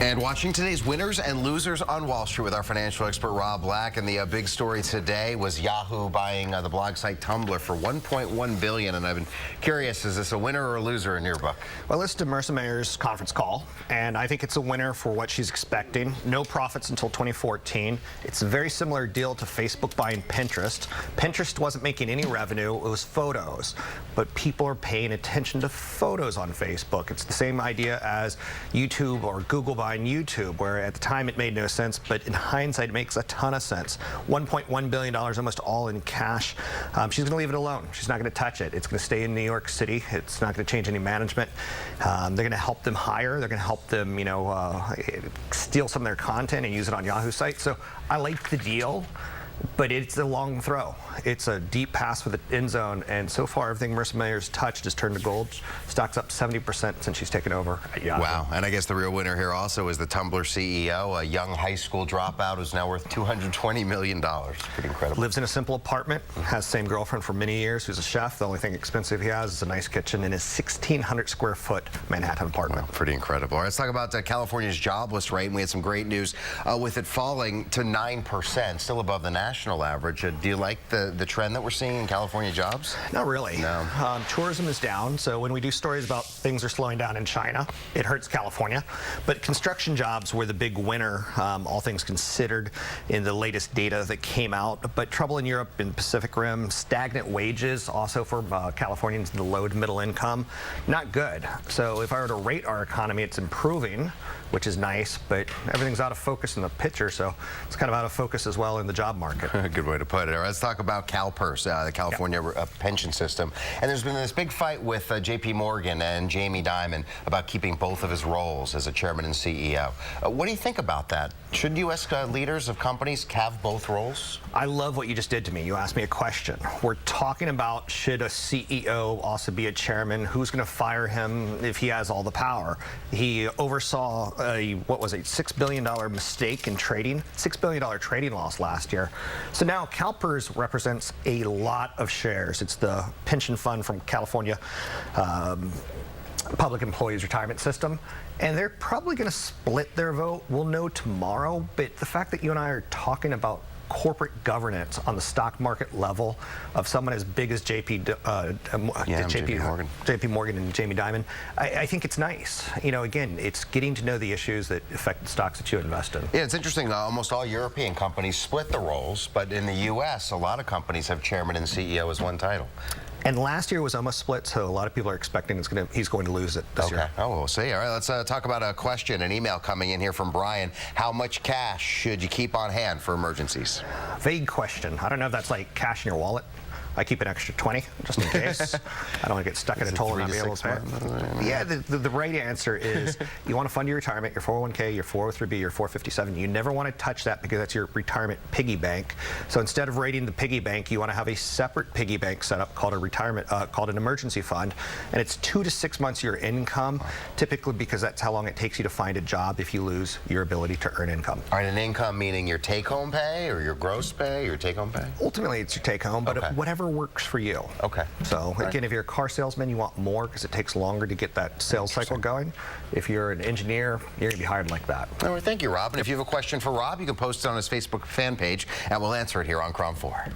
And watching today's winners and losers on Wall Street with our financial expert Rob Black. And the big story today was Yahoo buying the blog site Tumblr for $1.1 billion. And I've been curious, is this a winner or a loser in your book? Well, listen to Marissa Mayer's conference call, and I think it's a winner for what she's expecting. No profits until 2014. It's a very similar deal to Facebook buying Pinterest. Pinterest wasn't making any revenue, it was photos. But people are paying attention to photos on Facebook. It's the same idea as YouTube or Google buying YouTube, where at the time it made no sense, but in hindsight it makes a ton of sense. $1.1 billion, almost all in cash. She's going to leave it alone. She's not going to touch it. It's going to stay in New York City. It's not going to change any management. They're going to help them hire. They're going to help them, steal some of their content and use it on Yahoo site. So I like the deal, but it's a long throw. It's a deep pass for the end zone, and so far everything Marissa Mayer's touched has turned to gold. Stock's up 70% since she's taken over at Yahoo. Wow, and I guess the real winner here also is the Tumblr CEO, a young high school dropout who's now worth $220 million. Pretty incredible. Lives in a simple apartment, has the same girlfriend for many years, who's a chef. The only thing expensive he has is a nice kitchen in his 1,600 square foot Manhattan apartment. Wow, pretty incredible. All right, let's talk about California's jobless rate, and we had some great news with it falling to 9%, still above the national average. Do you like the trend that we're seeing in California jobs? Not really. No. Tourism is down, so when we do stories about things are slowing down in China, it hurts California. But construction jobs were the big winner, all things considered, in the latest data that came out. But trouble in Europe and Pacific Rim, stagnant wages also for Californians in the low to middle income, not good. So if I were to rate our economy, it's improving, which is nice, but everything's out of focus in the picture, so it's kind of out of focus as well in the job market. Good way to put it. All right, let's talk about CalPERS, the California pension system. And there's been this big fight with JP Morgan and Jamie Dimon about keeping both of his roles as a chairman and CEO. What do you think about that? Should U.S. leaders of companies have both roles? I love what you just did to me. You asked me a question. We're talking about, should a CEO also be a chairman? Who's going to fire him if he has all the power? He oversaw what was it, $6 billion mistake in trading, $6 billion trading loss last year. So now CalPERS represents a lot of shares. It's the pension fund from California Public Employees Retirement System, and they're probably going to split their vote. We'll know tomorrow, but the fact that you and I are talking about corporate governance on the stock market level of someone as big as JP Morgan and Jamie Dimon, I think it's nice. Again, it's getting to know the issues that affect the stocks that you invest in. Yeah, it's interesting. Almost all European companies split the roles, but in the U.S., a lot of companies have chairman and CEO as one title. And last year was almost split, so a lot of people are expecting he's going to lose it this year. Oh, we'll see. All right, let's talk about a question, an email coming in here from Brian. How much cash should you keep on hand for emergencies? Vague question. I don't know if that's like cash in your wallet. I keep an extra 20 just in case. I don't want to get stuck in a toll and not be able to pay. Yeah, the right answer is you want to fund your retirement, your 401k, your 403b, your 457. You never want to touch that because that's your retirement piggy bank. So instead of raiding the piggy bank, you want to have a separate piggy bank set up called a retirement, called an emergency fund, and it's 2 to 6 months of your income, typically because that's how long it takes you to find a job if you lose your ability to earn income. All right, an income meaning your take-home pay or your gross pay, your take-home pay? Ultimately, it's your take-home, but whatever works for you. Okay. So again, if you're a car salesman, you want more because it takes longer to get that sales cycle going. If you're an engineer, you're going to be hired like that. All right, thank you, Rob. And if you have a question for Rob, you can post it on his Facebook fan page, and we'll answer it here on KRON 4.